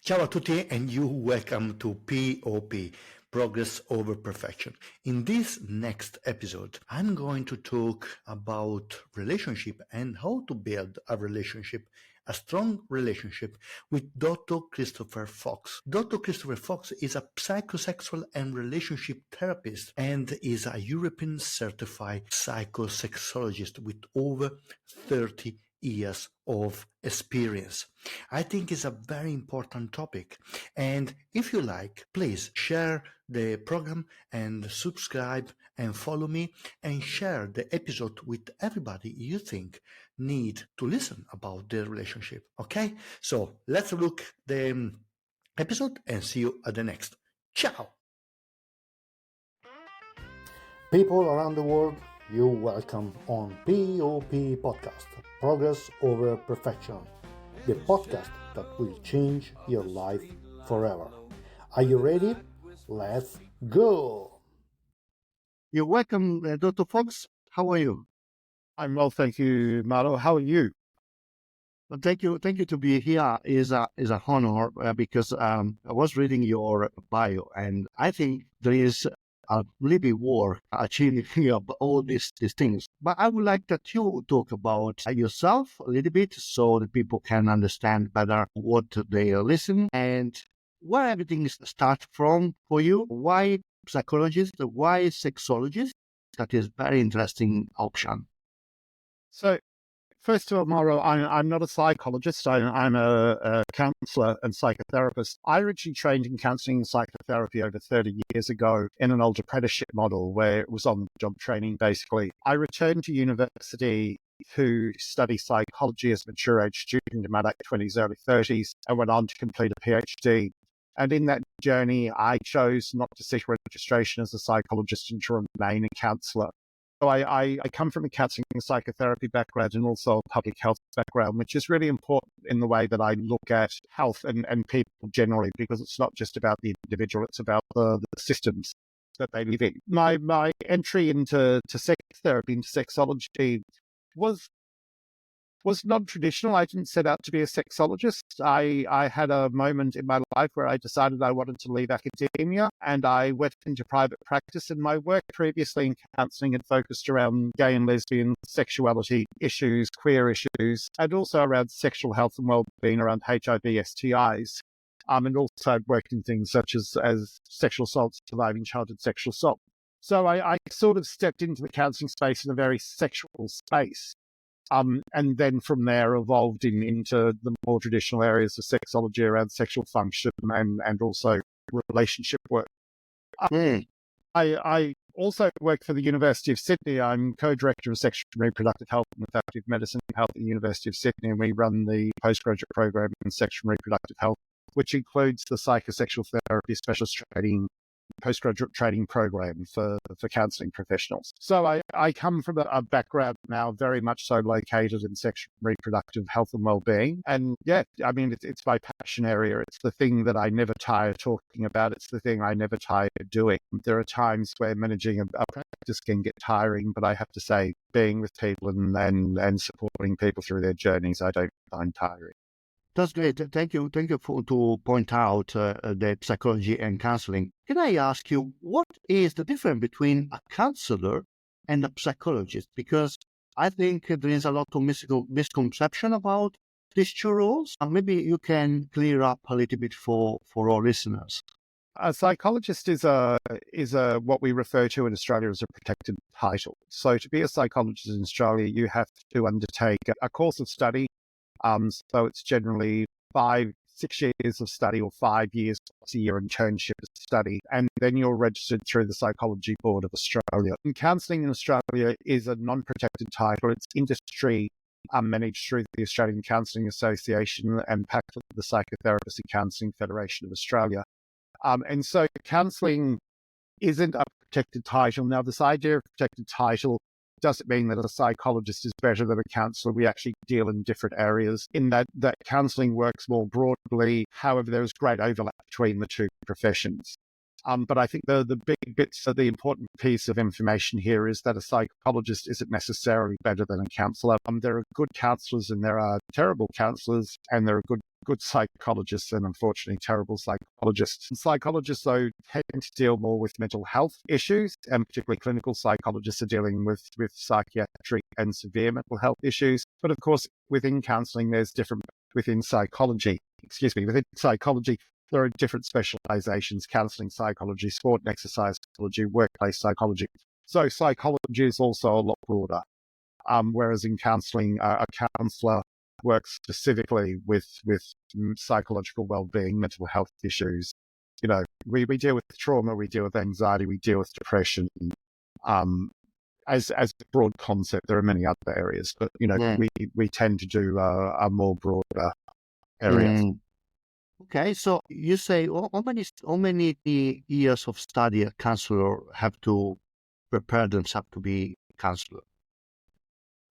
Ciao a tutti and you welcome to POP, Progress Over Perfection. In this next episode, I'm going to talk about relationship and how to build a strong relationship with Dr. Christopher Fox. Dr. Christopher Fox is a psychosexual and relationship therapist and is a European certified psychosexologist with over 30 years of experience. I think it's a very important topic. And if you like, please share the program and subscribe and follow me and share the episode with everybody you think need to listen about their relationship. Okay? So let's look the episode and see you at the next. Ciao! People around the world, you're welcome on POP Podcast, Progress Over Perfection, the podcast that will change your life forever. Are you ready? Let's go! You're welcome, Dr. Fox. How are you? I'm well, thank you, Mauro. How are you? Well, thank you to be here is a honor because I was reading your bio and I think there is a really work achieving all these things. But I would like that you talk about yourself a little bit so that people can understand better what they listen and where everything starts from for you. Why psychologist? Why sexologist? That is very interesting option. So, first of all, Mauro, I'm not a psychologist. I'm a counselor and psychotherapist. I originally trained in counseling and psychotherapy over 30 years ago in an old apprenticeship model where it was on-the-job training, basically. I returned to university to study psychology as a mature age student in my late 20s, early 30s, and went on to complete a PhD. And in that journey, I chose not to seek registration as a psychologist and to remain a counselor. So I come from a counseling and psychotherapy background and also a public health background, which is really important in the way that I look at health and people generally, because it's not just about the individual, it's about the systems that they live in. My entry into sex therapy, into sexology, was non-traditional. I didn't set out to be a sexologist. I had a moment in my life where I decided I wanted to leave academia and I went into private practice, and my work previously in counseling had focused around gay and lesbian sexuality issues, queer issues, and also around sexual health and well-being around HIV, STIs. And also I'd worked in things such as sexual assault, surviving childhood sexual assault. So I sort of stepped into the counseling space in a very sexual space. And then from there evolved into the more traditional areas of sexology around sexual function and also relationship work. I also work for the University of Sydney. I'm co-director of sexual and reproductive health in the Faculty of Medicine and Health at the University of Sydney, and we run the postgraduate program in sexual and reproductive health, which includes the psychosexual therapy specialist training, postgraduate training program for counselling professionals. So I come from a background now very much so located in sexual and reproductive health and well-being. And yeah, I mean, it's my passion area. It's the thing that I never tire talking about. It's the thing I never tire doing. There are times where managing a practice can get tiring, but I have to say, being with people and supporting people through their journeys, I don't find tiring. That's great. Thank you to point out the psychology and counseling. Can I ask you, what is the difference between a counselor and a psychologist? Because I think there is a lot of misconception about these two roles. And maybe you can clear up a little bit for our listeners. A psychologist is what we refer to in Australia as a protected title. So to be a psychologist in Australia, you have to undertake a course of study. So it's generally 5-6 years of study or 5 years plus a year internship study, and then you're registered through the Psychology Board of Australia. And counselling in Australia is a non-protected title. It's industry managed through the Australian Counselling Association and packed with the Psychotherapist and Counselling Federation of Australia. And so counselling isn't a protected title. Now, this idea of protected title doesn't mean that a psychologist is better than a counsellor. We actually deal in different areas in that counselling works more broadly. However, there is great overlap between the two professions. But I think the big bits of the important piece of information here is that a psychologist isn't necessarily better than a counselor. There are good counselors and there are terrible counselors, and there are good psychologists and unfortunately terrible psychologists. Psychologists, though, tend to deal more with mental health issues, and particularly clinical psychologists are dealing with psychiatric and severe mental health issues. But of course, within counseling, there's different, within psychology, there are different specializations: counseling psychology, sport and exercise psychology, workplace psychology. So psychology is also a lot broader. Whereas in counseling, a counselor works specifically with psychological well-being, mental health issues. We deal with trauma, we deal with anxiety, we deal with depression. As a broad concept, there are many other areas, but we tend to do a more broader area. Okay, so you say how many years of study a counselor have to prepare themselves to be a counselor?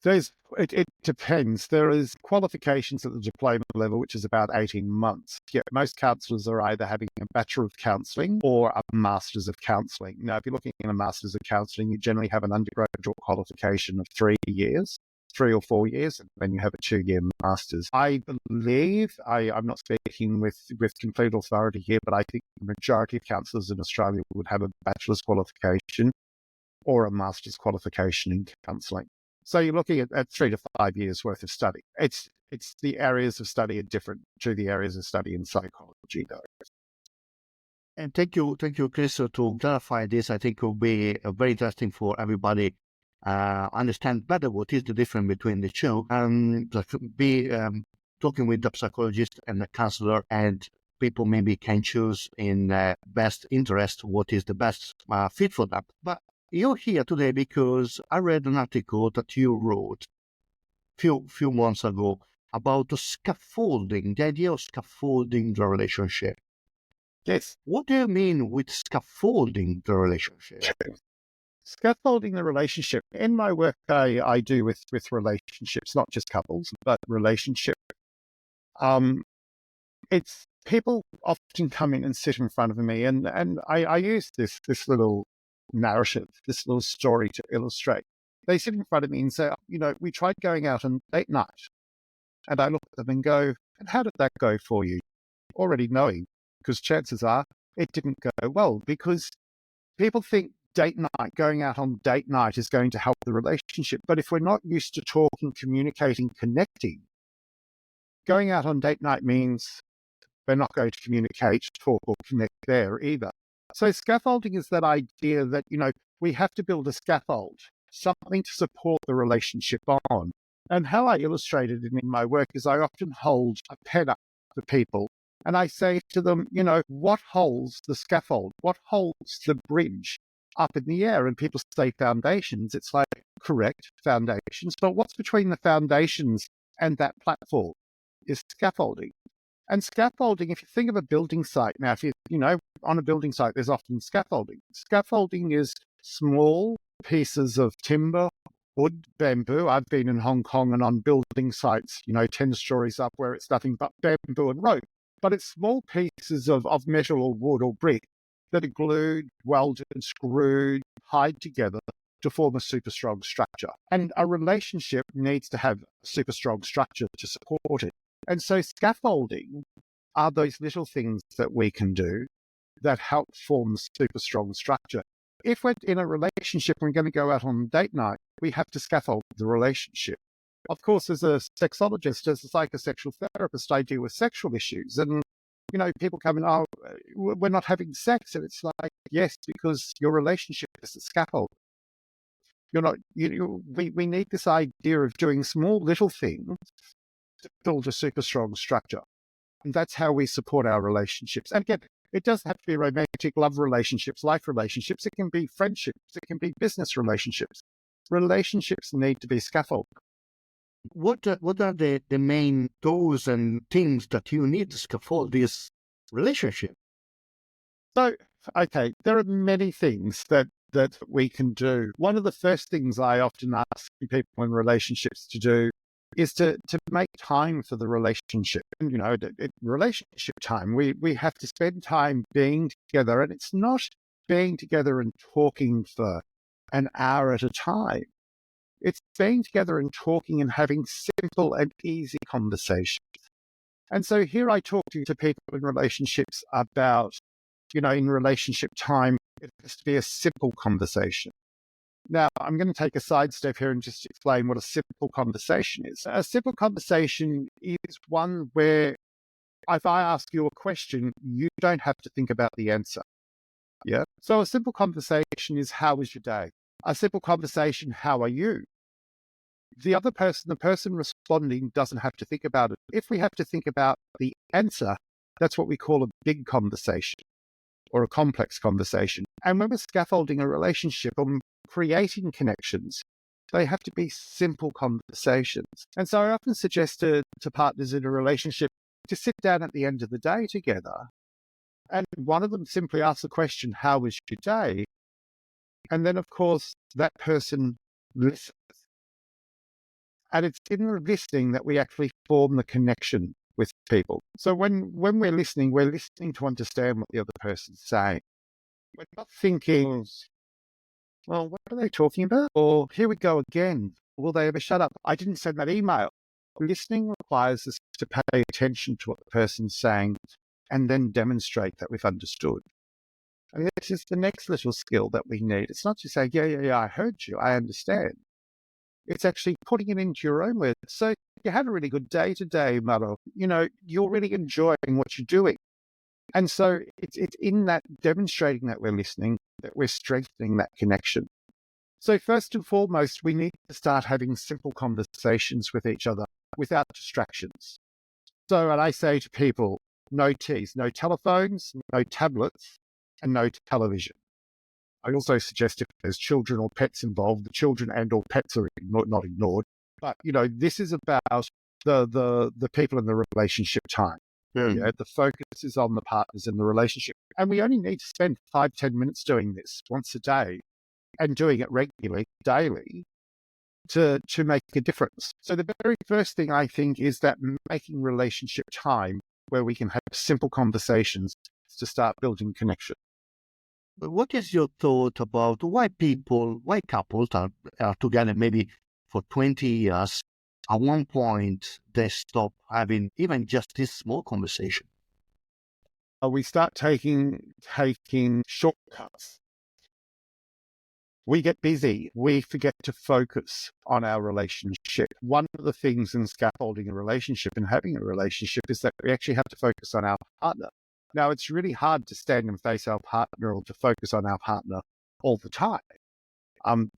It depends. There is qualifications at the diploma level, which is about 18 months. Yeah, most counsellors are either having a Bachelor of Counselling or a Masters of Counselling. Now, if you're looking at a Masters of Counselling, you generally have an undergraduate qualification of 3 years, 3 or 4 years, and then you have a 2-year Masters. I believe, I'm not speaking with complete authority here, but I think the majority of counsellors in Australia would have a Bachelor's qualification or a Master's qualification in counselling. So you're looking at 3 to 5 years worth of study. It's the areas of study are different to the areas of study in psychology, though. And thank you, Chris, to clarify this. I think it will be very interesting for everybody understand better what is the difference between the two, and be talking with the psychologist and the counselor, and people maybe can choose in best interest what is the best fit for them. But you're here today because I read an article that you wrote few months ago about the scaffolding, the idea of scaffolding the relationship. Yes. What do you mean with scaffolding the relationship? Scaffolding the relationship. In my work, I do with relationships, not just couples, but relationship. It's people often come in and sit in front of me, and I use this little narrative, this little story to illustrate. They sit in front of me and say, we tried going out on date night. And I look at them and go, and how did that go for you? Already knowing, because chances are it didn't go well, because people think going out on date night is going to help the relationship. But if we're not used to talking, communicating, connecting, going out on date night means we're not going to communicate, talk, or connect there either. So scaffolding is that idea that, we have to build a scaffold, something to support the relationship on. And how I illustrated it in my work is I often hold a pen up for people and I say to them, what holds the scaffold? What holds the bridge up in the air? And people say foundations. It's like, correct, foundations. But what's between the foundations and that platform is scaffolding. And scaffolding, if you think of a building site, now, if on a building site, there's often scaffolding. Scaffolding is small pieces of timber, wood, bamboo. I've been in Hong Kong and on building sites, 10 stories up where it's nothing but bamboo and rope. But it's small pieces of metal or wood or brick that are glued, welded, screwed, tied together to form a super strong structure. And a relationship needs to have a super strong structure to support it. And so scaffolding are those little things that we can do that help form the super strong structure. If we're in a relationship and we're going to go out on date night, we have to scaffold the relationship. Of course, as a sexologist, as a psychosexual therapist, I deal with sexual issues. And, people come in, we're not having sex. And it's like, yes, because your relationship is a scaffold. We need this idea of doing small little things to build a super strong structure. And that's how we support our relationships. And again, it doesn't have to be romantic love relationships, life relationships. It can be friendships. It can be business relationships. Relationships need to be scaffolded. What are the main tools and things that you need to scaffold this relationship? So, okay, there are many things that we can do. One of the first things I often ask people in relationships to do is to make time for the relationship. And, relationship time, we have to spend time being together. And it's not being together and talking for an hour at a time. It's being together and talking and having simple and easy conversations. And so here I talk to people in relationships about, in relationship time, it has to be a simple conversation. Now, I'm going to take a sidestep here and just explain what a simple conversation is. A simple conversation is one where if I ask you a question, you don't have to think about the answer. Yeah. So a simple conversation is, how was your day? A simple conversation, how are you? The person responding doesn't have to think about it. If we have to think about the answer, that's what we call a big conversation or a complex conversation. And when we're scaffolding a relationship or creating connections, they have to be simple conversations. And so I often suggest to partners in a relationship to sit down at the end of the day together, and one of them simply asks the question, how was your day? And then, of course, that person listens. And it's in the listening that we actually form the connection with people. So when we're listening to understand what the other person's saying. We're not thinking, well, what are they talking about? Or here we go again. Will they ever shut up? I didn't send that email. Listening requires us to pay attention to what the person's saying and then demonstrate that we've understood. And this is the next little skill that we need. It's not just saying, yeah, I heard you, I understand. It's actually putting it into your own words. So you had a really good day today, Mauro. You're really enjoying what you're doing. And so it's in that demonstrating that we're listening, that we're strengthening that connection. So first and foremost, we need to start having simple conversations with each other without distractions. So when I say to people, no teas, no telephones, no tablets, and no television. I also suggest if there's children or pets involved, the children and or pets are not ignored. But, this is about the people in the relationship time. Yeah, the focus is on the partners in the relationship. And we only need to spend 5-10 minutes doing this once a day and doing it regularly, daily, to make a difference. So the very first thing I think is that making relationship time where we can have simple conversations to start building connection. What is your thought about why couples are together maybe for 20 years, at one point they stop having even just this small conversation? We start taking shortcuts. We get busy. We forget to focus on our relationship. One of the things in scaffolding a relationship and having a relationship is that we actually have to focus on our partner. Now, it's really hard to stand and face our partner or to focus on our partner all the time.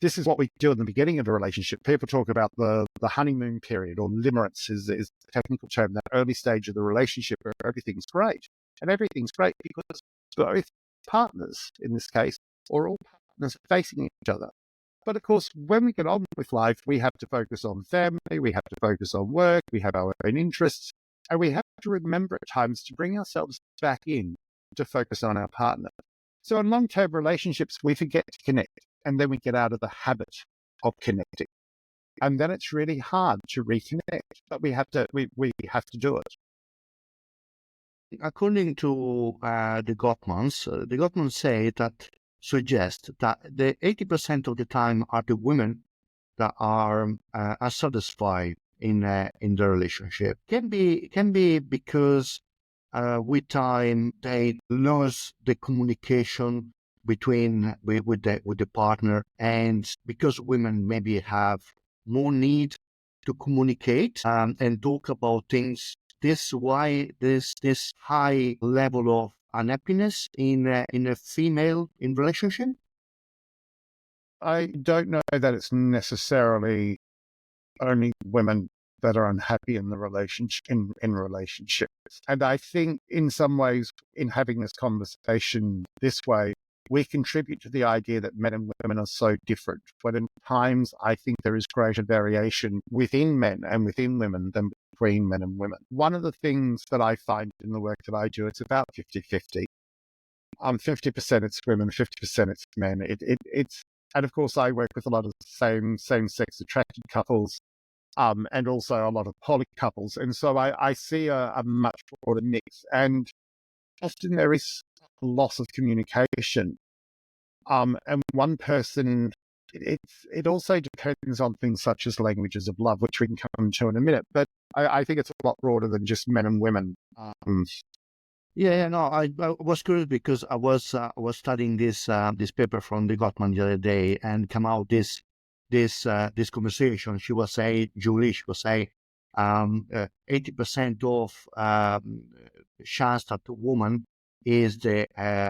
This is what we do in the beginning of a relationship. People talk about the honeymoon period, or limerence is the technical term, that early stage of the relationship where everything's great. And everything's great because both partners, in this case, or all partners are facing each other. But of course, when we get on with life, we have to focus on family, we have to focus on work, we have our own interests, and we have to remember at times to bring ourselves back in to focus on our partner. So in long-term relationships, we forget to connect, and then we get out of the habit of connecting. And then it's really hard to reconnect, but we have to do it. According to the Gottmans suggest that the 80% of the time are the women that are satisfied in the relationship. Can be because with time they lose the communication between with the partner, and because women maybe have more need to communicate and talk about things. This why this high level of unhappiness in a female in relationship. I don't know that it's necessarily only women that are unhappy in the relationship in relationships. And I think in some ways, in having this conversation this way, we contribute to the idea that men and women are so different. But in times, I think there is greater variation within men and within women than between men and women. One of the things that I find in the work that I do, it's about 50-50. 50% it's women, 50% it's men. It's and of course I work with a lot of same-sex attracted couples. and also a lot of poly couples. And so I see a much broader mix. And often there is a loss of communication. And one person, it also depends on things such as languages of love, which we can come to in a minute. But I think it's a lot broader than just men and women. No, I was curious because I was studying this paper from the Gottman the other day, and come out this conversation. She was saying, Julie, she was saying, 80% of chance that a woman is the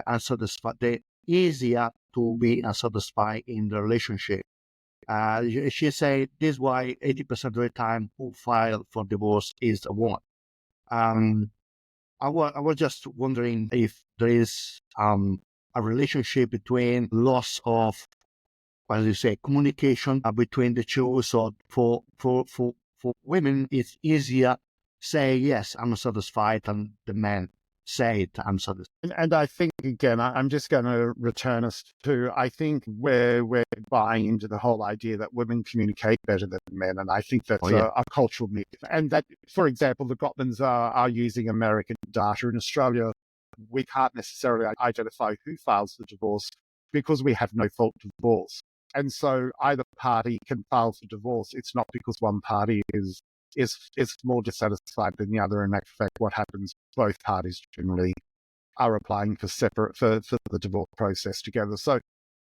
unsatisfied, the easier to be unsatisfied in the relationship. She said this is why 80% of the time who file for divorce is a woman. I was just wondering if there is a relationship between loss of, as you say, communication between the two. So for women, it's easier say yes, I'm satisfied, and the men say it, I'm satisfied. And I think, again, I'm just going to return us to, I think we're buying into the whole idea that women communicate better than men. And I think that's a cultural myth. And that, for example, the Gottmans are using American data. In Australia, we can't necessarily identify who files the divorce because we have no fault divorce. And so either party can file for divorce. It's not because one party is more dissatisfied than the other. In fact, what happens, both parties generally are applying for the divorce process together. So,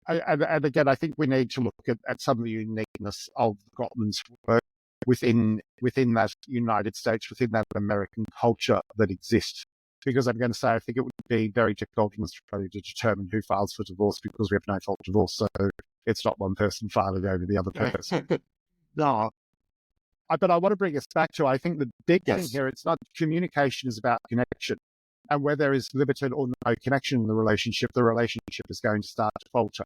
and again, I think we need to look at some of the uniqueness of Gottman's work within that United States, within that American culture that exists. Because I'm going to say, I think it would be very difficult in Australia to determine who files for divorce because we have no fault divorce. So it's not one person filing over the other person. No. But I want to bring us back to, I think the big thing here, it's not communication is about connection. And where there is limited or no connection in the relationship is going to start to falter.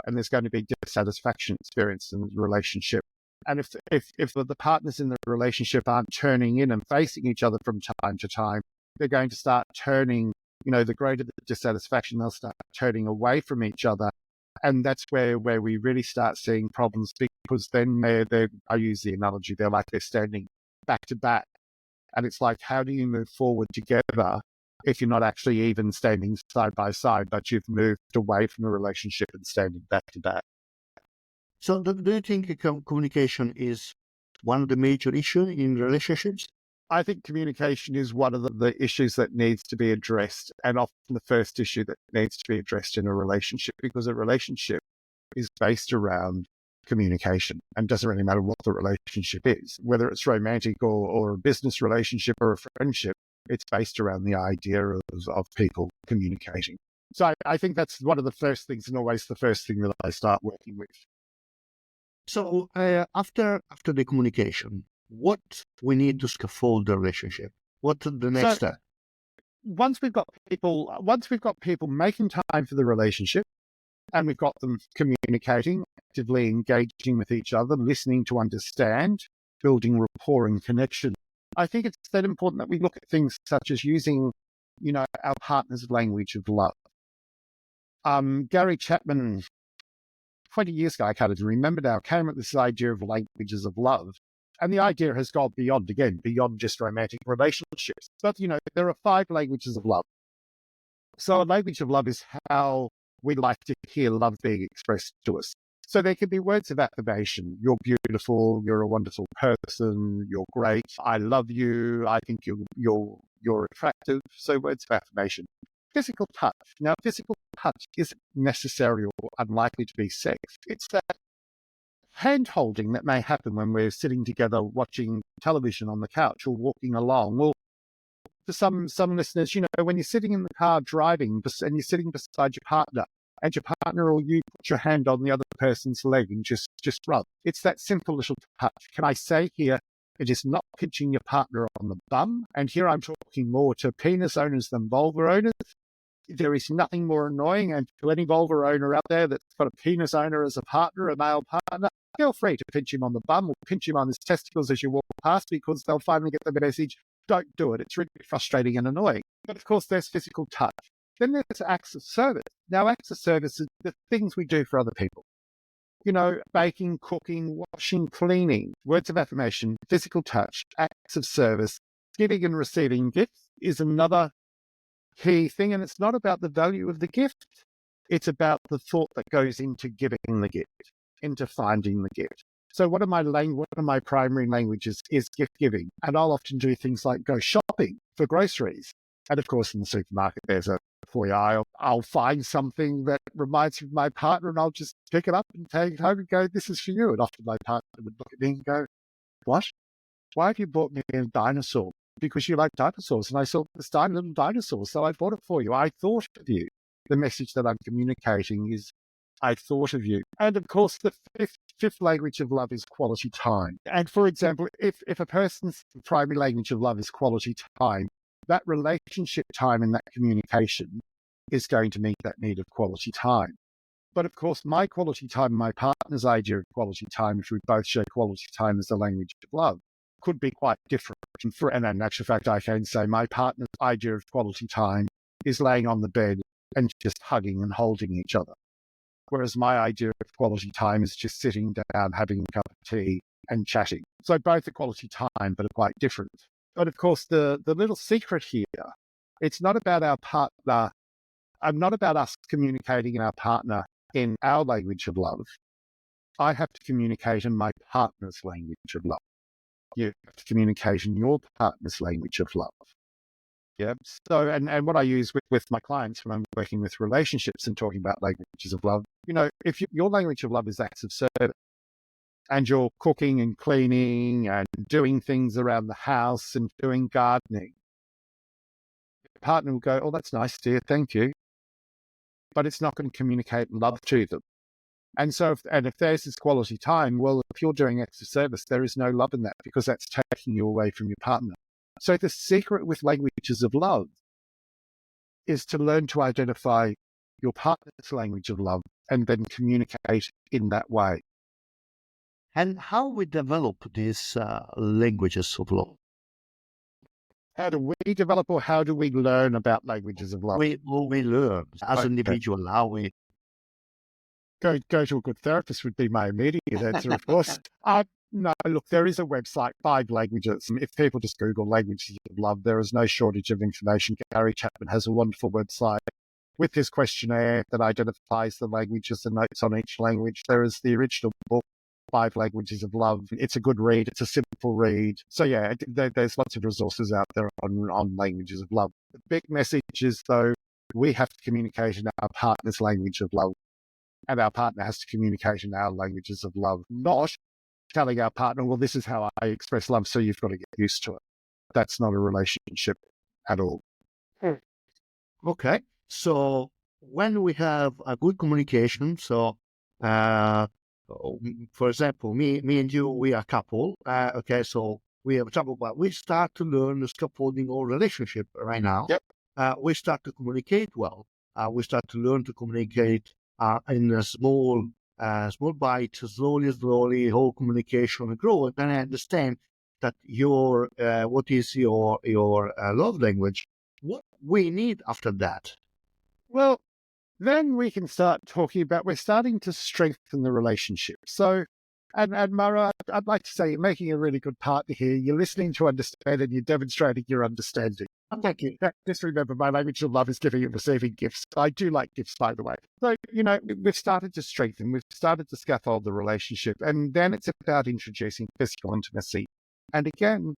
And there's going to be dissatisfaction experienced in the relationship. And if the partners in the relationship aren't turning in and facing each other from time to time, they're going to start turning, the greater the dissatisfaction, they'll start turning away from each other. And that's where we really start seeing problems, because then I use the analogy, they're standing back to back. And it's like, how do you move forward together if you're not actually even standing side by side, but you've moved away from the relationship and standing back to back? So do you think communication is one of the major issues in relationships? I think communication is one of the issues that needs to be addressed, and often the first issue that needs to be addressed in a relationship, because a relationship is based around communication, and doesn't really matter what the relationship is, whether it's romantic or a business relationship or a friendship, it's based around the idea of people communicating. So I think that's one of the first things, and always the first thing that I start working with. So after the communication, what we need to scaffold the relationship? What's the next step? Once we've got people making time for the relationship, and we've got them communicating, actively engaging with each other, listening to understand, building rapport and connection, I think it's then important that we look at things such as using, our partner's language of love. Gary Chapman, 20 years ago, I can't even remember now, came up with this idea of languages of love. And the idea has gone beyond just romantic relationships. But, there are 5 languages of love. So a language of love is how we like to hear love being expressed to us. So there can be words of affirmation. You're beautiful. You're a wonderful person. You're great. I love you. I think you're attractive. So words of affirmation. Physical touch. Now, physical touch isn't necessary or unlikely to be sex. It's that hand-holding that may happen when we're sitting together watching television on the couch or walking along. Or for some listeners, when you're sitting in the car driving and you're sitting beside your partner, and your partner or you put your hand on the other person's leg and just rub. It's that simple little touch. Can I say here, it is not pinching your partner on the bum. And here I'm talking more to penis owners than vulva owners. There is nothing more annoying, and to any vulva owner out there that's got a penis owner as a partner, a male partner, feel free to pinch him on the bum or pinch him on his testicles as you walk past, because they'll finally get the message, don't do it. It's really frustrating and annoying. But of course, there's physical touch. Then there's acts of service. Now, acts of service are the things we do for other people. baking, cooking, washing, cleaning, words of affirmation, physical touch, acts of service, giving and receiving gifts is another key thing. And it's not about the value of the gift. It's about the thought that goes into giving the gift, into finding the gift. So one of my primary languages is gift giving. And I'll often do things like go shopping for groceries. And of course, in the supermarket, there's a toy aisle. I'll find something that reminds me of my partner and I'll just pick it up and take it home and go, this is for you. And often my partner would look at me and go, what? Why have you bought me a dinosaur? Because you like dinosaurs. And I saw this tiny little dinosaur, so I bought it for you. I thought of you. The message that I'm communicating is, I thought of you. And of course, the fifth language of love is quality time. And for example, if a person's primary language of love is quality time, that relationship time and that communication is going to meet that need of quality time. But of course, my quality time and my partner's idea of quality time, if we both share quality time as the language of love, could be quite different. And in actual fact, I can say my partner's idea of quality time is laying on the bed and just hugging and holding each other. Whereas my idea of quality time is just sitting down, having a cup of tea and chatting. So both are quality time, but are quite different. But of course, the little secret here, it's not about our partner. Not about us communicating our partner in our language of love. I have to communicate in my partner's language of love. You have to communicate in your partner's language of love. Yeah. So, and what I use with my clients when I'm working with relationships and talking about languages of love, if your language of love is acts of service and you're cooking and cleaning and doing things around the house and doing gardening, your partner will go, oh, that's nice, dear, thank you. But it's not going to communicate love to them. And so, if there's this quality time, well, if you're doing acts of service, there is no love in that because that's taking you away from your partner. So the secret with languages of love is to learn to identify your partner's language of love and then communicate in that way. And how we develop these languages of love? How do we develop or how do we learn about languages of love? We learn as an individual, how we go to a good therapist would be my immediate answer, of course. No, look, there is a website, 5 languages. If people just Google languages of love, there is no shortage of information. Gary Chapman has a wonderful website with his questionnaire that identifies the languages and notes on each language. There is the original book, 5 Languages of Love. It's a good read. It's a simple read. So yeah, there's lots of resources out there on languages of love. The big message is, though, we have to communicate in our partner's language of love. And our partner has to communicate in our languages of love, not telling our partner, well, this is how I express love, so you've got to get used to it. That's not a relationship at all. Okay. So when we have a good communication, so for example, me and you, we are a couple. Okay, so we have a couple, but we start to learn the scaffolding or relationship right now. Yep. We start to communicate well. We start to learn to communicate in a small bite, slowly, whole communication grow. And then I understand that what is your love language. What we need after that? Well, then we can start talking about, we're starting to strengthen the relationship. So, and Mauro, I'd like to say you're making a really good partner here. You're listening to understand and you're demonstrating your understanding. Thank you. Just remember, my language of love is giving and receiving gifts. I do like gifts, by the way. So, we've started to strengthen. We've started to scaffold the relationship. And then it's about introducing physical intimacy. And again,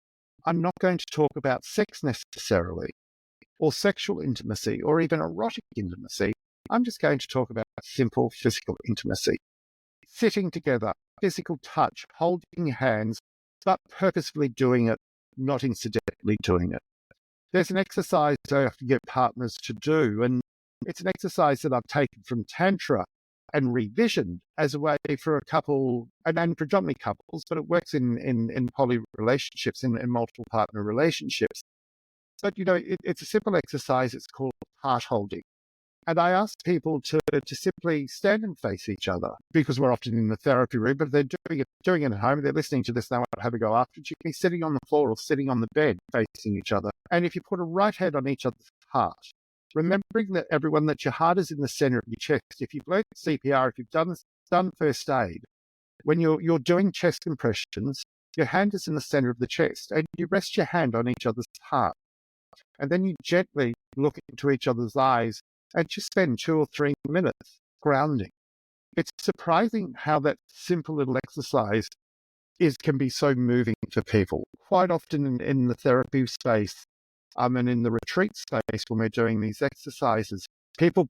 I'm not going to talk about sex necessarily, or sexual intimacy, or even erotic intimacy. I'm just going to talk about simple physical intimacy. Sitting together, physical touch, holding hands, but purposefully doing it, not incidentally doing it. There's an exercise I have to get partners to do, and it's an exercise that I've taken from Tantra and revisioned as a way for a couple, and predominantly couples, but it works in poly relationships, in multiple partner relationships. But, it's a simple exercise. It's called heart holding. And I ask people to simply stand and face each other, because we're often in the therapy room, but if they're doing it at home, they're listening to this, they want to have a go after it. You can be sitting on the floor or sitting on the bed facing each other. And if you put a right hand on each other's heart, remembering that everyone, that your heart is in the center of your chest. If you've learned CPR, if you've done done first aid, when you're doing chest compressions, your hand is in the center of the chest, and you rest your hand on each other's heart. And then you gently look into each other's eyes and just spend 2 or 3 minutes grounding. It's surprising how that simple little exercise can be so moving for people. Quite often in the therapy space, and in the retreat space when we're doing these exercises, people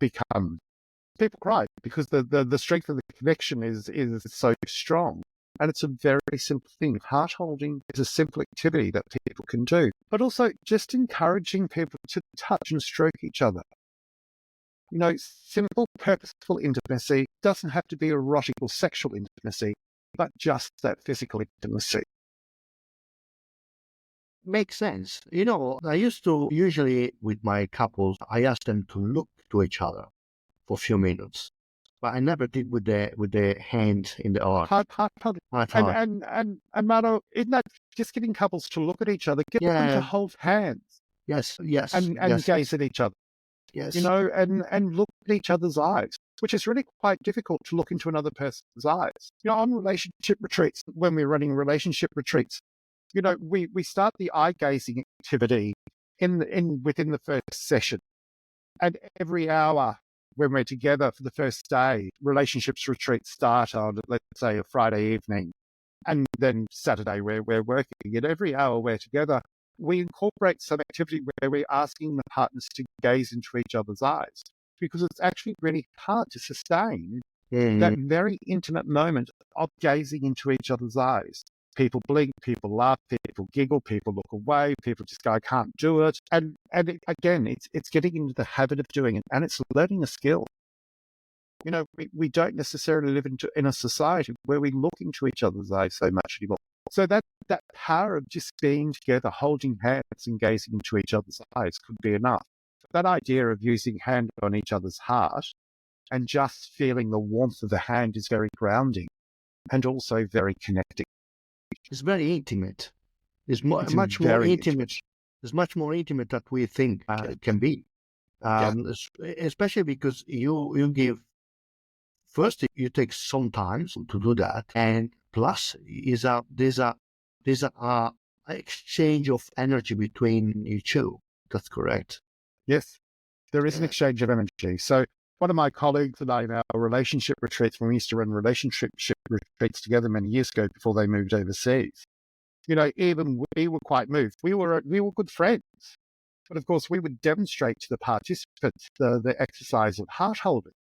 cry because the strength of the connection is so strong. And it's a very simple thing. Heart holding is a simple activity that people can do, but also just encouraging people to touch and stroke each other. Simple, purposeful intimacy doesn't have to be erotic or sexual intimacy, but just that physical intimacy. Makes sense. I used to usually with my couples, I ask them to look to each other for a few minutes. But I never did with the hand in the arm. Heart. Heart. And Mauro, isn't that just getting couples to look at each other, get them to hold hands? Yes. And gaze at each other. Yes. And look at each other's eyes, which is really quite difficult to look into another person's eyes. On relationship retreats, when we're running relationship retreats, we start the eye gazing activity within the first session. And every hour when we're together for the first day, relationships retreats start on, let's say, a Friday evening. And then Saturday we're working. And every hour we're together, we incorporate some activity where we're asking the partners to gaze into each other's eyes, because it's actually really hard to sustain that very intimate moment of gazing into each other's eyes. People blink, people laugh, people giggle, people look away, people just go, I can't do it. And again, it's getting into the habit of doing it, and it's learning a skill. We don't necessarily live in a society where we look into each other's eyes so much anymore. So that power of just being together, holding hands and gazing into each other's eyes could be enough. That idea of using hand on each other's heart and just feeling the warmth of the hand is very grounding and also very connecting. It's very intimate. It's much more intimate. It's much more intimate than we think it can be. Especially because you give, first you take some time to do that, and plus there's a exchange of energy between you two. That's correct. Yes, there is an exchange of energy. So one of my colleagues and I in our relationship retreats, when we used to run relationship retreats together many years ago before they moved overseas, even we were quite moved. We were good friends. But of course, we would demonstrate to the participants the exercise of heart holding.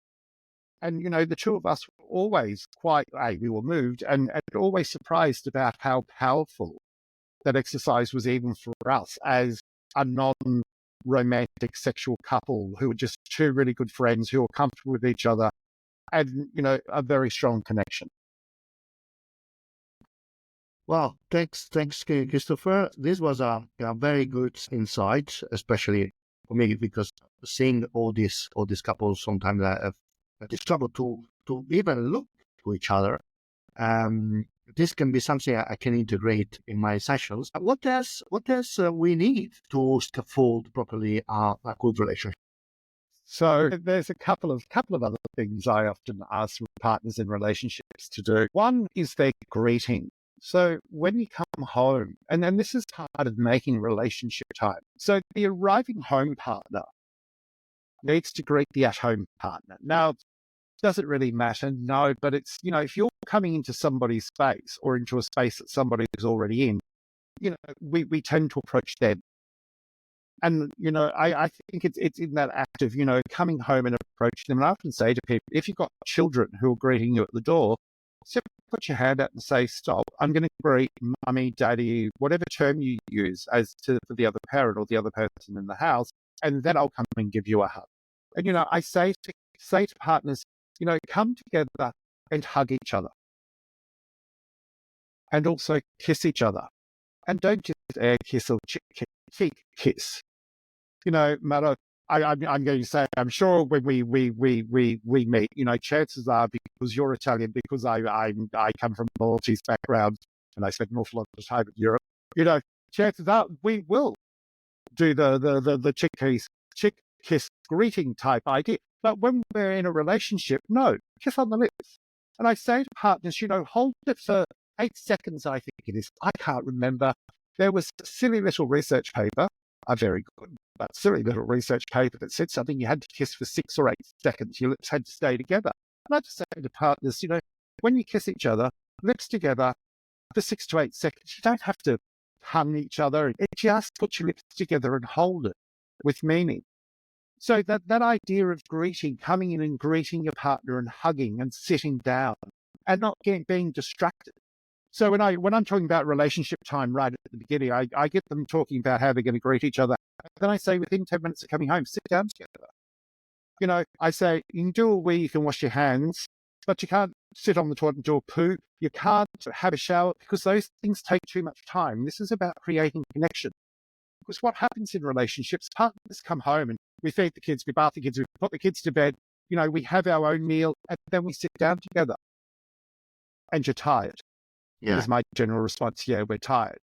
And, the two of us were always we were moved and always surprised about how powerful that exercise was, even for us as a non-romantic sexual couple who were just two really good friends who were comfortable with each other and, a very strong connection. Well, thanks, Christopher. This was a very good insight, especially for me, because seeing all these couples sometimes have struggle to even look to each other. This can be something I can integrate in my sessions. What else we need to scaffold properly a good relationship? So there's a couple of other things I often ask partners in relationships to do. One is their greeting. So when you come home, and then this is part of making relationship time. So the arriving home partner needs to greet the at-home partner. Now, does it really matter? No, but it's, if you're coming into somebody's space or into a space that somebody is already in, we tend to approach them. And, I think it's in that act of, coming home and approaching them. And I often say to people, if you've got children who are greeting you at the door, simply put your hand out and say, stop, I'm going to greet mummy, daddy, whatever term you use for the other parent or the other person in the house, and then I'll come and give you a hug. And, I say to partners, come together and hug each other. And also kiss each other. And don't just air kiss or cheek kiss. Mauro, I'm going to say, I'm sure when we meet, chances are, because you're Italian, because I come from a Maltese background and I spent an awful lot of time in Europe, chances are we will do the chick kiss greeting type idea. But when we're in a relationship, no, kiss on the lips. And I say to partners, hold it for 8 seconds, I think it is. I can't remember. There was a silly little research paper, a very good, but silly little research paper that said something you had to kiss for 6 or 8 seconds. Your lips had to stay together. And I just say to partners, when you kiss each other, lips together for 6 to 8 seconds, you don't have to tongue each other. It just put your lips together and hold it with meaning. So that idea of coming in and greeting your partner and hugging and sitting down and not being distracted. So when I'm talking about relationship time right at the beginning, I get them talking about how they're going to greet each other. Then I say within 10 minutes of coming home, sit down together. I say you can do a wee, you can wash your hands, but you can't sit on the toilet and do a poo. You can't have a shower because those things take too much time. This is about creating connection. Because what happens in relationships, partners come home and we feed the kids, we bath the kids, we put the kids to bed, we have our own meal, and then we sit down together. And you're tired. Yeah. Is my general response. Yeah, we're tired.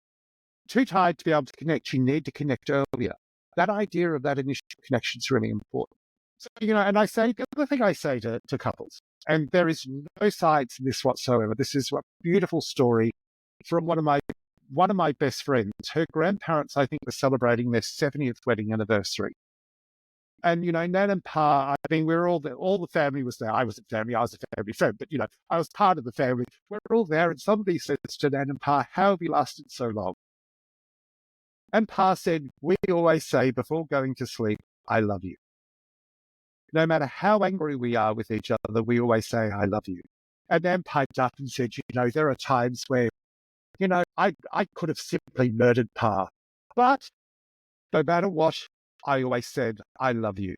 Too tired to be able to connect. You need to connect earlier. That idea of that initial connection is really important. So, and the other thing I say to couples, and there is no sides in this whatsoever. This is a beautiful story from one of my best friends. Her grandparents, I think, were celebrating their 70th wedding anniversary. And, Nan and Pa, we were all the family was there. I was a family friend, but, I was part of the family. We're all there. And somebody says to Nan and Pa, how have you lasted so long? And Pa said, we always say before going to sleep, I love you. No matter how angry we are with each other, we always say, I love you. And Nan piped up and said, there are times where, I could have simply murdered Pa. But no matter what, I always said, I love you.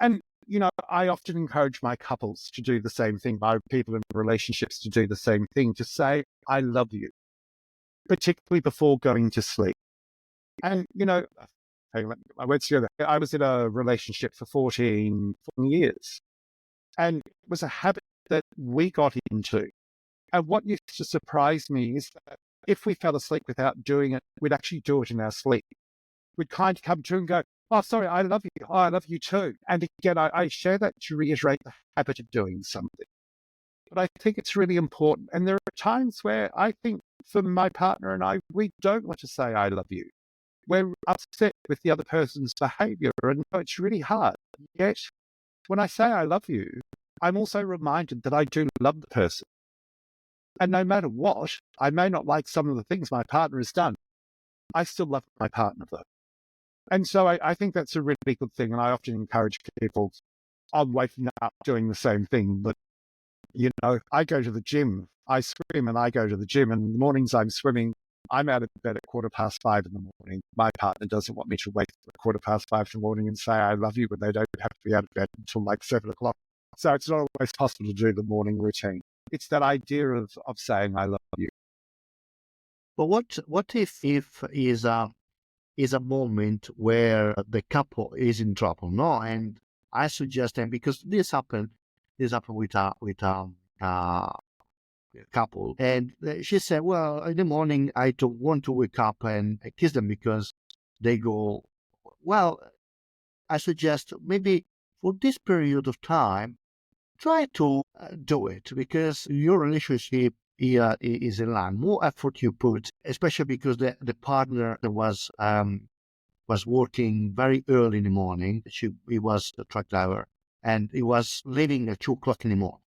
And, I often encourage my couples to do the same thing, my people in relationships to do the same thing, to say, I love you, particularly before going to sleep. And, I went together. I was in a relationship for 14 years. And it was a habit that we got into. And what used to surprise me is that if we fell asleep without doing it, we'd actually do it in our sleep. We'd kind of come to and go, oh, sorry, I love you. Oh, I love you too. And again, I share that to reiterate the habit of doing something. But I think it's really important. And there are times where I think for my partner and I, we don't want to say, I love you. We're upset with the other person's behavior. And it's really hard. Yet, when I say I love you, I'm also reminded that I do love the person. And no matter what, I may not like some of the things my partner has done. I still love my partner, though. And so I think that's a really good thing. And I often encourage people on waking up doing the same thing. But, I go to the gym, I swim and I go to the gym. And in the mornings I'm swimming, I'm out of bed at 5:15 in the morning. My partner doesn't want me to wake up at 5:15 in the morning and say, I love you, but they don't have to be out of bed until like 7 o'clock. So it's not always possible to do the morning routine. It's that idea of saying, I love you. But what if is a moment where the couple is in trouble, no? And I suggest them, because this happened with a couple, and she said, well, in the morning I don't want to wake up and kiss them because they go, well, I suggest maybe for this period of time, try to do it, because your relationship here is in line. More effort you put, especially because the partner was working very early in the morning. He was a truck driver, and he was leaving at 2 o'clock in the morning.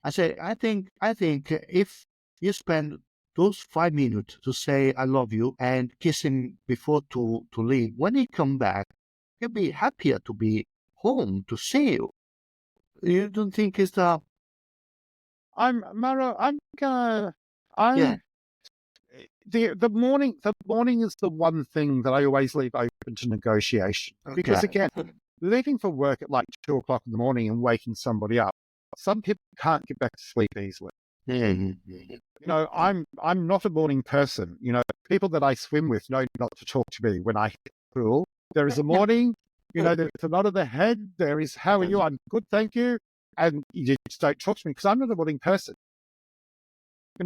I said, I think if you spend those 5 minutes to say I love you and kiss him before to leave, when he come back, he'll be happier to be home to see you. You don't think it's the... Mauro, Yeah. The morning is the one thing that I always leave open to negotiation. Okay. Because again, leaving for work at like 2 o'clock in the morning and waking somebody up, some people can't get back to sleep easily. I'm not a morning person. People that I swim with know not to talk to me when I hit the pool. There is a morning, there's a nod of the head. There is, how are you? I'm good, thank you. And you just don't talk to me because I'm not a morning person.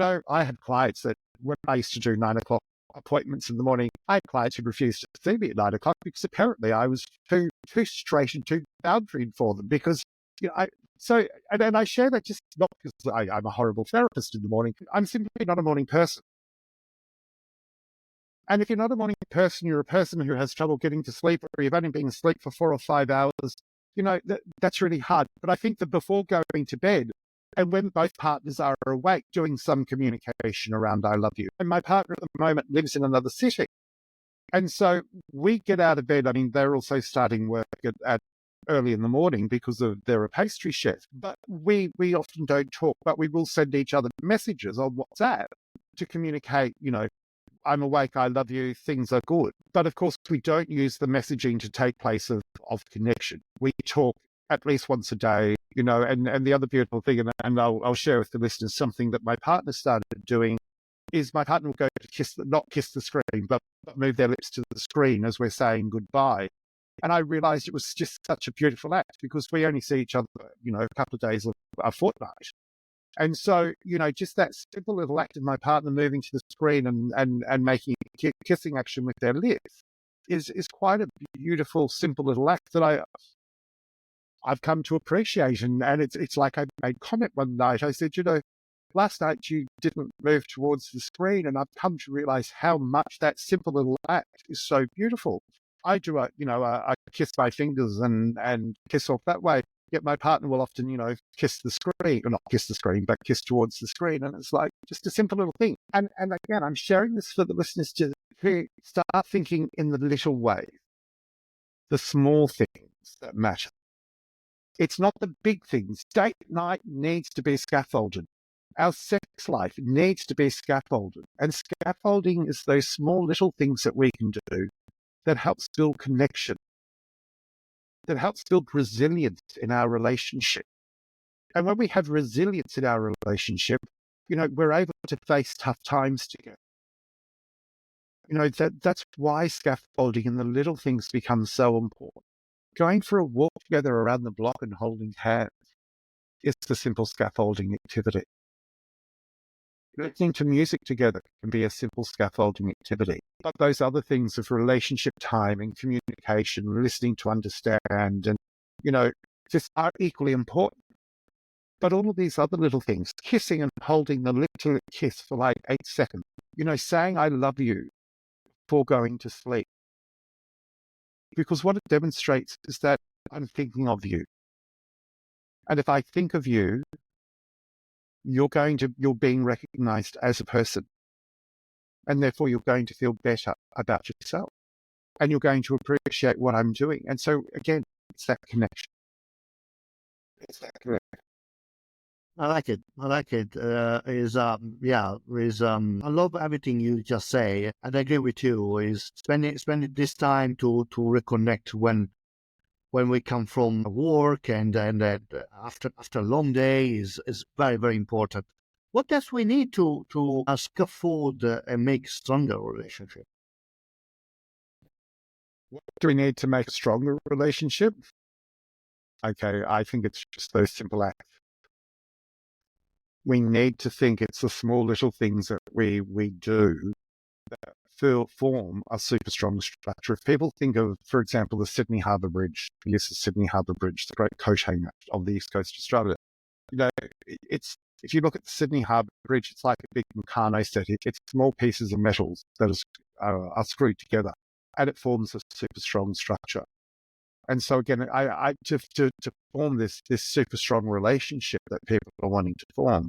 I had clients that when I used to do 9 o'clock appointments in the morning, I had clients who refused to see me at 9 o'clock because apparently I was too straight and too boundary for them, because So, and I share that just not because I'm a horrible therapist in the morning. I'm simply not a morning person. And if you're not a morning person, you're a person who has trouble getting to sleep, or you've only been asleep for 4 or 5 hours, that's really hard. But I think that before going to bed, and when both partners are awake, doing some communication around I love you. And my partner at the moment lives in another city. And so we get out of bed. I mean, they're also starting work at early in the morning because they're a pastry chef. But we often don't talk, but we will send each other messages on WhatsApp to communicate, I'm awake, I love you, things are good. But of course, we don't use the messaging to take place of connection. We talk at least once a day, and the other beautiful thing, and I'll share with the listeners something that my partner started doing, is my partner will go to not kiss the screen, but move their lips to the screen as we're saying goodbye. And I realized it was just such a beautiful act because we only see each other, a couple of days a fortnight. And so, just that simple little act of my partner moving to the screen and making a kissing action with their lips is quite a beautiful, simple little act that I've come to appreciate. And it's like I made comment one night. I said, last night you didn't move towards the screen, and I've come to realize how much that simple little act is so beautiful. I do I kiss my fingers and kiss off that way. Yet my partner will often, kiss the screen, or not kiss the screen, but kiss towards the screen. And it's like just a simple little thing. And again, I'm sharing this for the listeners to start thinking in the little ways, the small things that matter. It's not the big things. Date night needs to be scaffolded. Our sex life needs to be scaffolded. And scaffolding is those small little things that we can do that helps build connection, that helps build resilience in our relationship. And when we have resilience in our relationship, we're able to face tough times together. That's why scaffolding and the little things become so important. Going for a walk together around the block and holding hands is the simple scaffolding activity. Listening to music together can be a simple scaffolding activity. But those other things of relationship time and communication, listening to understand, and, just are equally important. But all of these other little things, kissing and holding the lip-to-lip kiss for like 8 seconds, saying I love you before going to sleep. Because what it demonstrates is that I'm thinking of you. And if I think of you, you're being recognized as a person. And therefore you're going to feel better about yourself. And you're going to appreciate what I'm doing. And so again, it's that connection. I like it. I love everything you just say, and I agree with you. Is spending this time to reconnect when we come from work and after a long day is very, very important. What else we need to scaffold and make stronger relationship? What do we need to make a stronger relationship? Okay, I think it's just those simple acts. We need to think it's the small little things that we do that form a super strong structure. If people think of, for example, the Sydney Harbour Bridge, yes, the Sydney Harbour Bridge, the great coat hanger of the east coast of Australia. If you look at the Sydney Harbour Bridge, it's like a big Meccano set. It's small pieces of metals that are screwed together, and it forms a super strong structure. And so again, to form this super strong relationship that people are wanting to form,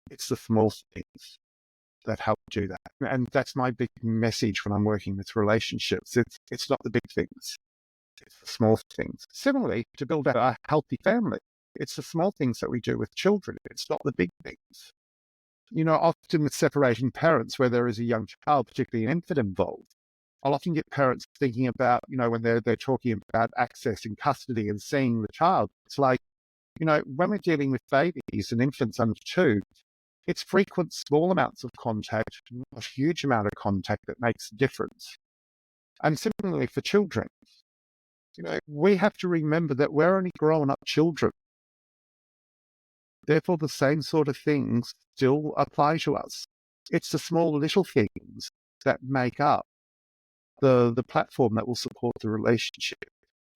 it's the small things that help do that. And that's my big message when I'm working with relationships. It's not the big things, it's the small things. Similarly, to build a healthy family, it's the small things that we do with children. It's not the big things. Often with separating parents, where there is a young child, particularly an infant involved, I'll often get parents thinking about, when they're talking about access and custody and seeing the child. It's like, when we're dealing with babies and infants under 2, it's frequent, small amounts of contact, not a huge amount of contact that makes a difference. And similarly for children, we have to remember that we're only grown-up children. Therefore, the same sort of things still apply to us. It's the small little things that make up the platform that will support the relationship.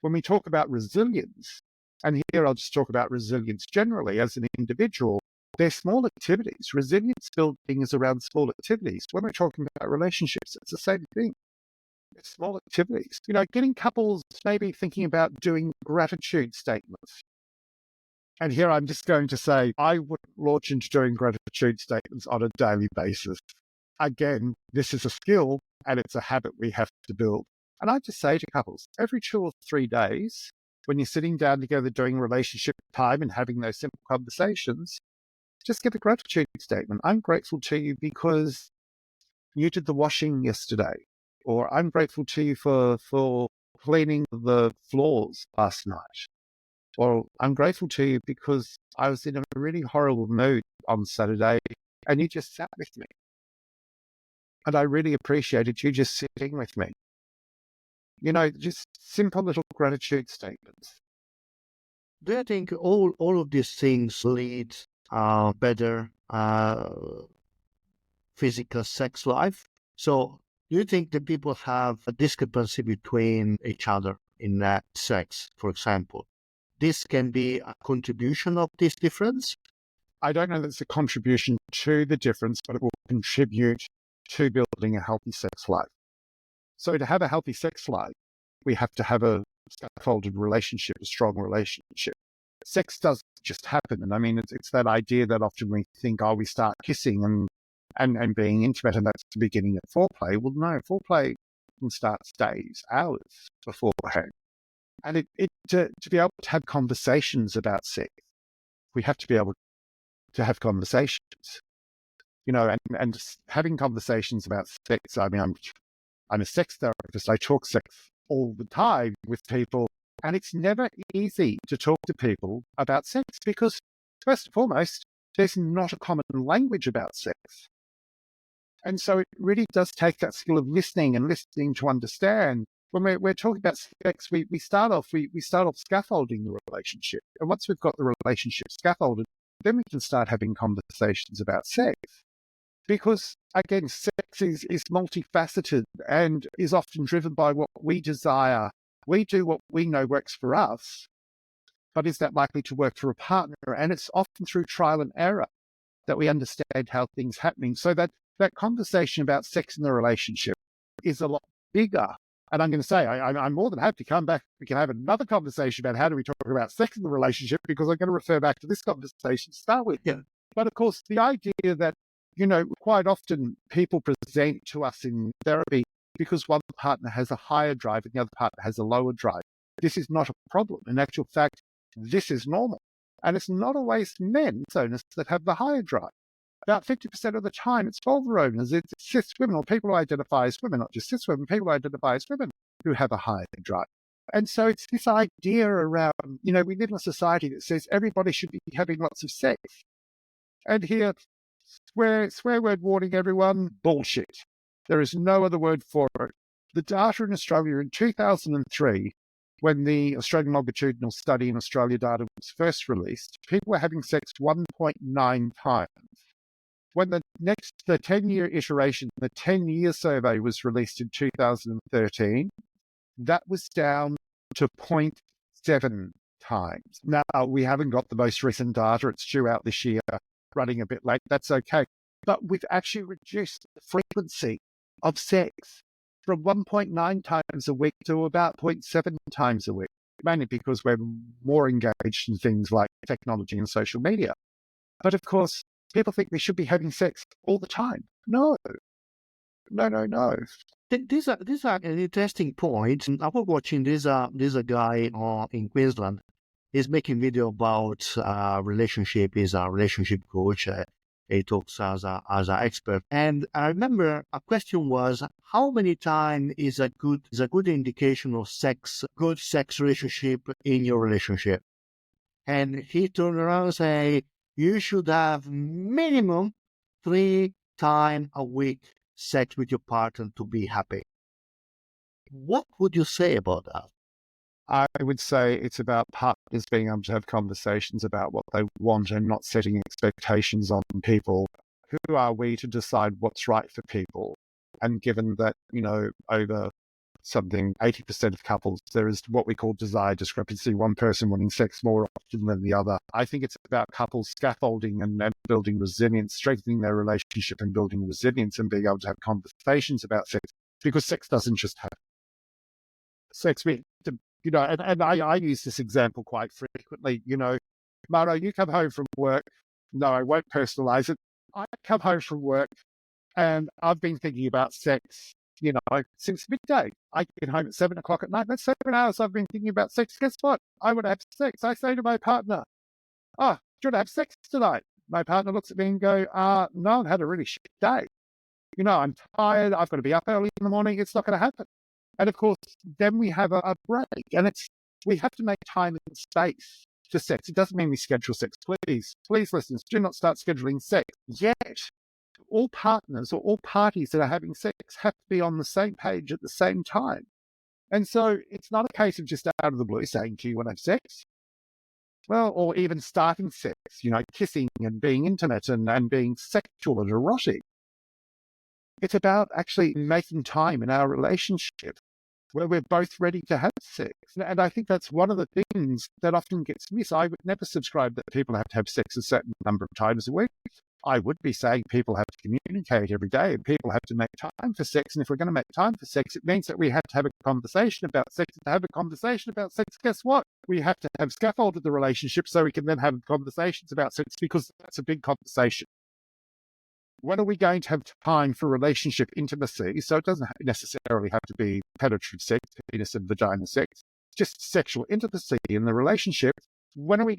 When we talk about resilience, And here I'll just talk about resilience generally as an individual. They're small activities. Resilience building is around small activities. When we're talking about relationships, it's the same thing. It's small activities. Getting couples maybe thinking about doing gratitude statements. And here I'm just going to say, I would launch into doing gratitude statements on a daily basis. Again, this is a skill and it's a habit we have to build. And I just say to couples, every 2 or 3 days, when you're sitting down together doing relationship time and having those simple conversations, just give a gratitude statement. I'm grateful to you because you did the washing yesterday. Or I'm grateful to you for cleaning the floors last night. Or I'm grateful to you because I was in a really horrible mood on Saturday and you just sat with me. And I really appreciated you just sitting with me. Just simple little gratitude statements. Do you think all of these things lead better physical sex life? So do you think that people have a discrepancy between each other in sex, for example? This can be a contribution of this difference? I don't know that it's a contribution to the difference, but it will contribute to building a healthy sex life. So to have a healthy sex life, we have to have a scaffolded relationship, a strong relationship. Sex doesn't just happen. And I mean, it's that idea that often we think, we start kissing and being intimate, and that's the beginning of foreplay. Well, no, foreplay can start days, hours beforehand. And to be able to have conversations about sex, we have to be able to have conversations, and having conversations about sex. I mean, I'm a sex therapist. I talk sex all the time with people, and it's never easy to talk to people about sex because, first and foremost, there's not a common language about sex. And so it really does take that skill of listening and listening to understand. When we're talking about sex, we start off scaffolding the relationship. And once we've got the relationship scaffolded, then we can start having conversations about sex. Because, again, sex is multifaceted and is often driven by what we desire. We do what we know works for us, but is that likely to work for a partner? And it's often through trial and error that we understand how things are happening. So that conversation about sex in the relationship is a lot bigger. And I'm going to say, I'm more than happy to come back. We can have another conversation about how do we talk about sex in the relationship, because I'm going to refer back to this conversation to start with. Yeah. But of course, the idea that, quite often people present to us in therapy because one partner has a higher drive and the other partner has a lower drive. This is not a problem. In actual fact, this is normal. And it's not always men, it's owners that have the higher drive. About 50% of the time, it's vulva owners, it's cis women or people who identify as women, not just cis women, people who identify as women who have a higher drive. And so it's this idea around, we live in a society that says everybody should be having lots of sex. And here, swear word warning, everyone, bullshit. There is no other word for it. The data in Australia in 2003, when the Australian longitudinal study in Australia data was first released, people were having sex 1.9 times. When the 10-year iteration, the 10-year survey was released in 2013, that was down to 0.7 times. Now, we haven't got the most recent data. It's due out this year, running a bit late. That's okay. But we've actually reduced the frequency of sex from 1.9 times a week to about 0.7 times a week, mainly because we're more engaged in things like technology and social media. But of course, people think we should be having sex all the time. No. These are an interesting point. I was watching this a guy in Queensland. He's making video about relationship. He's a relationship coach. He talks as an expert. And I remember a question was, how many times is a good indication of good sex relationship in your relationship? And he turned around and said, you should have minimum 3 times a week sex with your partner to be happy. What would you say about that? I would say it's about partners being able to have conversations about what they want and not setting expectations on people. Who are we to decide what's right for people? And given that, over something 80% of couples, there is what we call desire discrepancy, one person wanting sex more often than the other. I think it's about couples scaffolding and building resilience, strengthening their relationship and building resilience and being able to have conversations about sex, because sex doesn't just happen. Sex, and I use this example quite frequently. Mauro, you come home from work. No, I won't personalize it. I come home from work and I've been thinking about sex, since midday. I get home at 7 o'clock at night. That's 7 hours I've been thinking about sex. Guess what? I want to have sex. I say to my partner, do you want to have sex tonight? My partner looks at me and go, no, I've had a really shit day. I'm tired. I've got to be up early in the morning. It's not going to happen. And of course, then we have a break, and we have to make time and space for sex. It doesn't mean we schedule sex. Please, listeners, do not start scheduling sex yet. All partners or all parties that are having sex have to be on the same page at the same time. And so it's not a case of just out of the blue saying, do you want to have sex? Well, or even starting sex, kissing and being intimate and being sexual and erotic. It's about actually making time in our relationship where we're both ready to have sex. And I think that's one of the things that often gets missed. I would never subscribe that people have to have sex a certain number of times a week. I would be saying people have to communicate every day and people have to make time for sex. And if we're going to make time for sex, it means that we have to have a conversation about sex. To have a conversation about sex, guess what? We have to have scaffolded the relationship so we can then have conversations about sex, because that's a big conversation. When are we going to have time for relationship intimacy? So it doesn't necessarily have to be penetrative sex, penis and vagina sex, just sexual intimacy in the relationship. When are we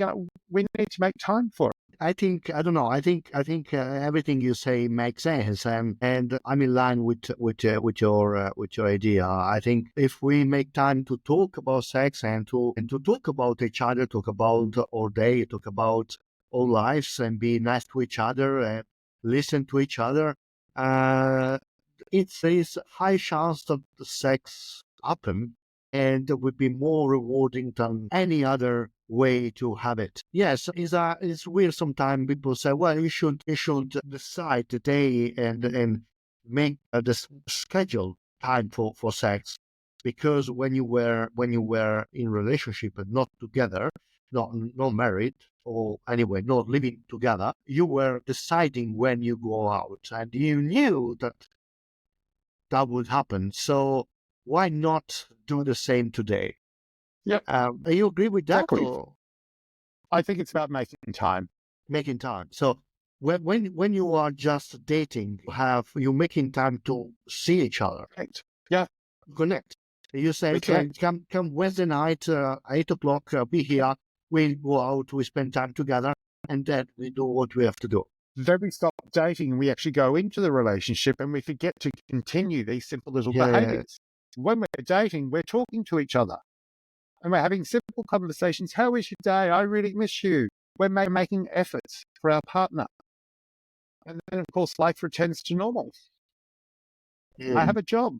need to make time for it. I think everything you say makes sense, and I'm in line with your idea. I think if we make time to talk about sex and to talk about each other, talk about our day, talk about our lives, and be nice to each other and listen to each other, there is high chance that the sex happen, and it would be more rewarding than any other way to have it. Yes, it's weird sometimes people say, well, you should decide the day and make the schedule time for sex, because when you were in relationship and not together, not married, or anyway not living together, you were deciding when you go out, and you knew that would happen. So why not do the same today? Yeah. Do you agree with that? Exactly. Or? I think it's about making time. Making time. So when you are just dating, you're making time to see each other. Right. Yeah. Connect. You say, come Wednesday night, 8 o'clock, be here. We go out, we spend time together, and then we do what we have to do. Then we stop dating and we actually go into the relationship and we forget to continue these simple little behaviors. When we're dating, we're talking to each other and we're having simple conversations. How was your day? I really miss you. We're making efforts for our partner. And then, of course, life returns to normal. I have a job.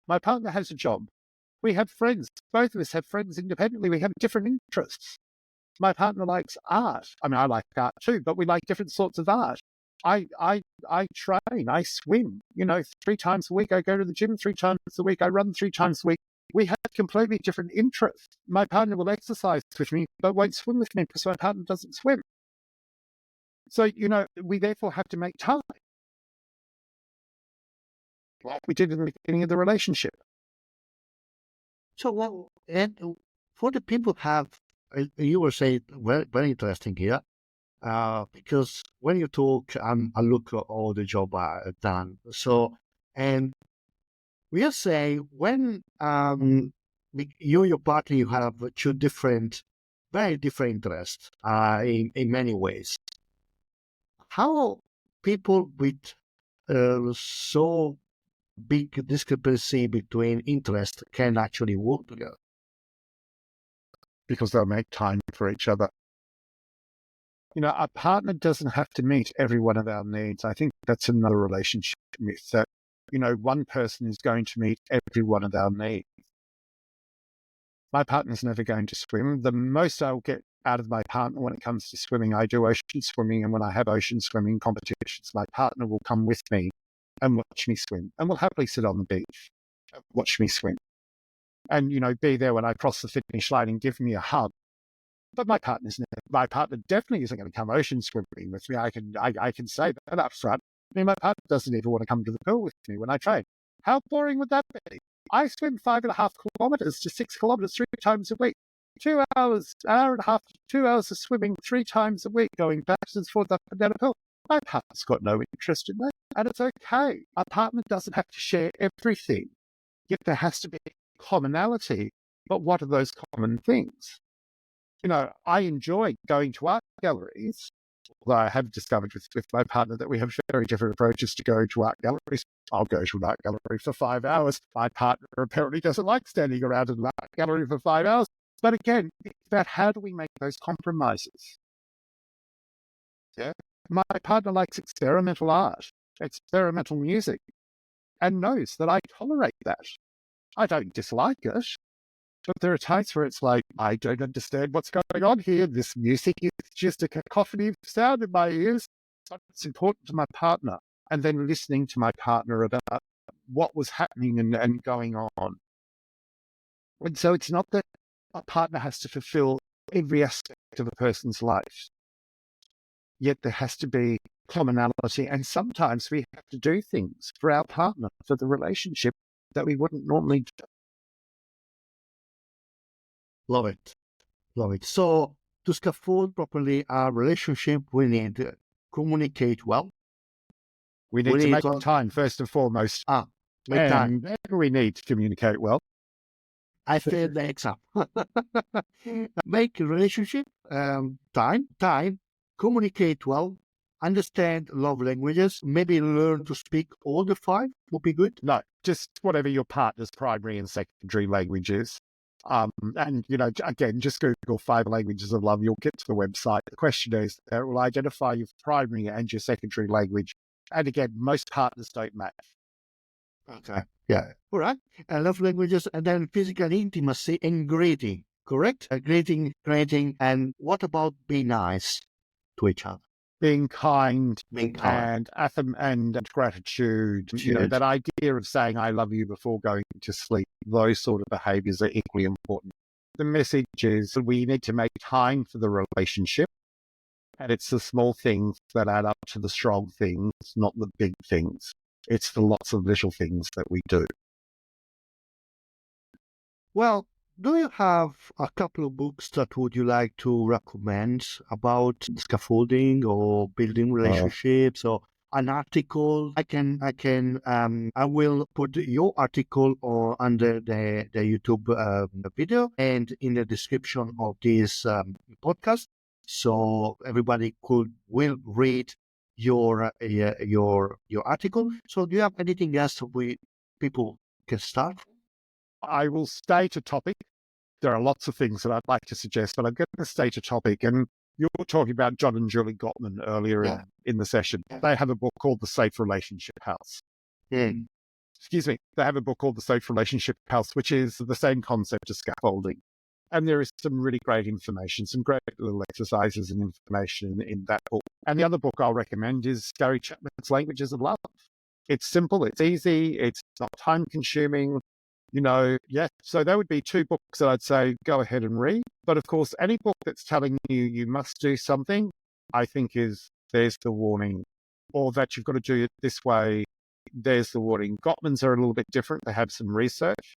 My partner has a job. We have friends. Both of us have friends independently. We have different interests. My partner likes art. I mean, I like art too, but we like different sorts of art. I train, I swim, 3 times a week. I go to the gym 3 times a week. I run 3 times a week. We have completely different interests. My partner will exercise with me, but won't swim with me because my partner doesn't swim. So, we therefore have to make time, like we did in the beginning of the relationship. So, and for the people you were saying, very, very interesting here, because when you talk, I look at all the job I've done. So, and we are saying when you and your partner, you have 2 very different interests in many ways. How people with so big discrepancy between interests can actually work together? Because they'll make time for each other. Our partner doesn't have to meet every one of our needs. I think that's another relationship myth, that, one person is going to meet every one of our needs. My partner's never going to swim. The most I'll get out of my partner when it comes to swimming, I do ocean swimming, and when I have ocean swimming competitions, my partner will come with me and watch me swim, and we'll happily sit on the beach and watch me swim. and, be there when I cross the finish line and give me a hug. But my partner definitely isn't going to come ocean swimming with me. I can say that up front. I mean, my partner doesn't even want to come to the pool with me when I train. How boring would that be? I swim 5.5 kilometers to 6 kilometers 3 times a week. 2 hours, an hour and a half, 2 hours of swimming 3 times a week, going backwards and forwards up and down a pool. My partner's got no interest in that, and it's okay. A partner doesn't have to share everything, yet there has to be commonality. But what are those common things? I enjoy going to art galleries, although I have discovered with my partner that we have very different approaches to going to art galleries. I'll go to an art gallery for 5 hours. My partner apparently doesn't like standing around in an art gallery for 5 hours. But again, it's about how do we make those compromises? Yeah. My partner likes experimental art, experimental music, and knows that I tolerate that. I don't dislike it, but there are times where it's like, I don't understand what's going on here. This music is just a cacophony of sound in my ears. But it's important to my partner. And then listening to my partner about what was happening and going on. And so it's not that a partner has to fulfill every aspect of a person's life. Yet there has to be commonality. And sometimes we have to do things for our partner, for the relationship that we wouldn't normally do. Love it. Love it. So to scaffold properly our relationship, we need to communicate well. We need to make time, first and foremost. Make time. And we need to communicate well. I failed the exam. Make a relationship, time, communicate well, understand love languages, maybe learn to speak all the 5 would be good. No, just whatever your partner's primary and secondary language is. And, again, just Google 5 languages of love. You'll get to the website. The questionnaire will identify your primary and your secondary language. And again, most partners don't match. Okay. Yeah. All right. Love languages, and then physical intimacy and greeting, correct? Greeting. And what about be nice to each other? Being kind. And gratitude. That idea of saying I love you before going to sleep. Those sort of behaviors are equally important. The message is that we need to make time for the relationship. And it's the small things that add up to the strong things, not the big things. It's the lots of little things that we do. Well, do you have a couple of books that would you like to recommend about scaffolding or building relationships, or an article? I will put your article under the YouTube video and in the description of this podcast, so everybody will read your article. So do you have anything else people can start? I will state a topic. There are lots of things that I'd like to suggest, but I'm going to state a topic. And you were talking about John and Julie Gottman earlier in the session. They have a book called The Safe Relationship House. Excuse me. They have a book called The Safe Relationship House, which is the same concept as scaffolding. And there is some really great information, some great little exercises and information in that book. And the other book I'll recommend is Gary Chapman's Languages of Love. It's simple, it's easy, it's not time-consuming, So there would be 2 books that I'd say go ahead and read. But of course, any book that's telling you must do something, I think there's the warning. Or that you've got to do it this way, there's the warning. Gottman's are a little bit different. They have some research.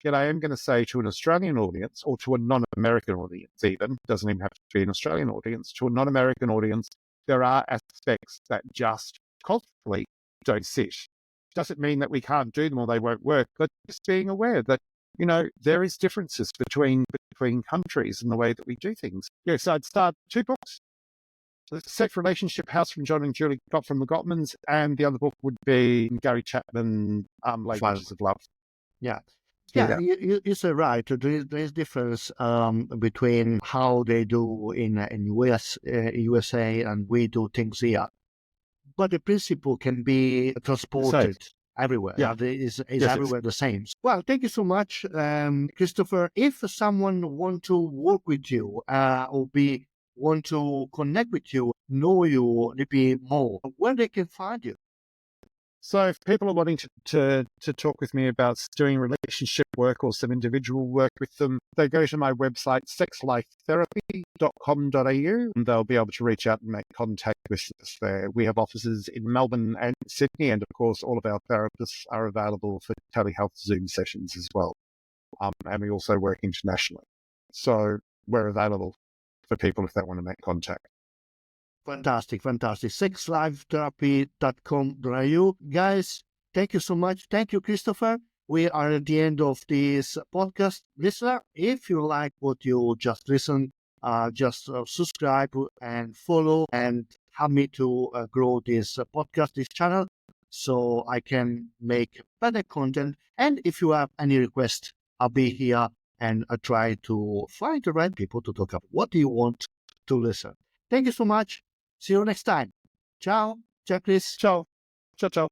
Yet I am going to say to an Australian audience, or to a non-American audience even, doesn't even have to be an Australian audience, to a non-American audience, there are aspects that just culturally don't sit. Doesn't mean that we can't do them or they won't work, but just being aware that, there is differences between countries and the way that we do things. So I'd start 2 books. The Safe Relationship House from John and Julie from the Gottmans, and the other book would be Gary Chapman, Languages of Love. Yeah. Yeah, you say right. There's difference between how they do in USA and we do things here. But the principle can be transported everywhere. Yeah, it's everywhere the same. Well, thank you so much, Christopher. If someone want to work with you or want to connect with you, know you a little bit more, where they can find you? So if people are wanting to talk with me about doing relationship work or some individual work with them, they go to my website, sexlifetherapy.com.au, and they'll be able to reach out and make contact with us there. We have offices in Melbourne and Sydney, and of course, all of our therapists are available for telehealth Zoom sessions as well. And we also work internationally. So we're available for people if they want to make contact. Fantastic. Sexlifetherapy.com.au. Guys, thank you so much. Thank you, Christopher. We are at the end of this podcast. Listener, if you like what you just listened, just subscribe and follow and help me to grow this podcast, this channel, so I can make better content. And if you have any request, I'll be here and I try to find the right people to talk about what do you want to listen. Thank you so much. See you next time. Ciao. Ciao, Chris. Ciao. Ciao, ciao.